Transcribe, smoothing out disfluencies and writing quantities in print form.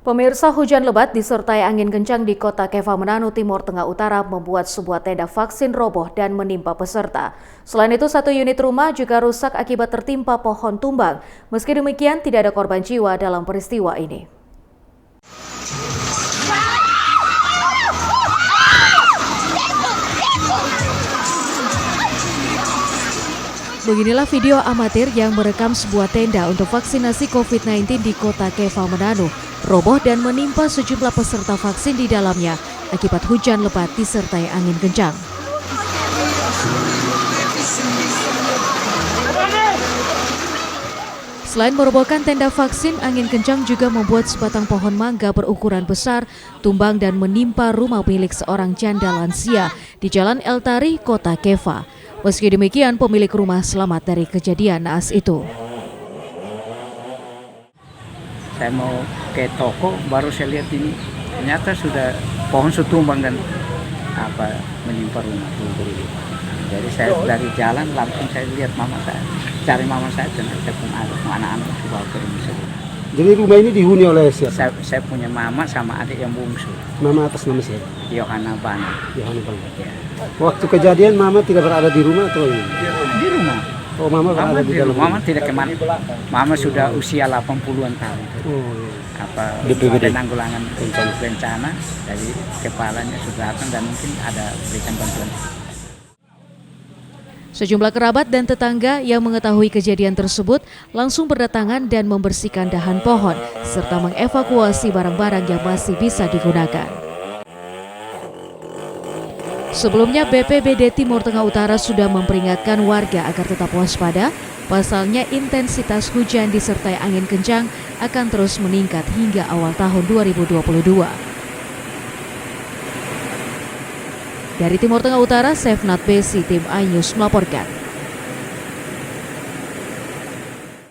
Pemirsa, hujan lebat disertai angin kencang di kota Keva Manado, Timur Tengah Utara membuat sebuah tenda vaksin roboh dan menimpa peserta. Selain itu, satu unit rumah juga rusak akibat tertimpa pohon tumbang. Meski demikian, tidak ada korban jiwa dalam peristiwa ini. Beginilah video amatir yang merekam sebuah tenda untuk vaksinasi COVID-19 di kota Keva Manado, roboh dan menimpa sejumlah peserta vaksin di dalamnya akibat hujan lebat disertai angin kencang. Selain merobohkan tenda vaksin, angin kencang juga membuat sebatang pohon mangga berukuran besar tumbang dan menimpa rumah milik seorang janda lansia di Jalan El Tari, kota Keva. Meski demikian, pemilik rumah selamat dari kejadian naas itu. Saya mau ke toko, baru saya lihat ini ternyata sudah pohon tumbang dan menimpa rumah. Jadi saya dari jalan langsung saya lihat mama saya, cari mama saya dan saya pun ada anak-anak sudah ke ini semua. Jadi rumah ini dihuni oleh siapa? Saya punya mama sama adik yang bungsu. Mama atas nama siapa? Yohana Bana. Yohana Bana. Ya. Waktu kejadian mama tidak berada di rumah atau ini? Di rumah. Oh, mama berada di dalam rumah. Mama tidak kemana. Mama sudah usia 80-an tahun. Oh, iya. Penanggulangan bencana dari kepalanya sudah datang dan mungkin ada berikan bantuan. Sejumlah kerabat dan tetangga yang mengetahui kejadian tersebut langsung berdatangan dan membersihkan dahan pohon serta mengevakuasi barang-barang yang masih bisa digunakan. Sebelumnya, BPBD Timur Tengah Utara sudah memperingatkan warga agar tetap waspada. Pasalnya, intensitas hujan disertai angin kencang akan terus meningkat hingga awal tahun 2022. Dari Timur Tengah Utara, Sefnat Besi, tim iNews melaporkan.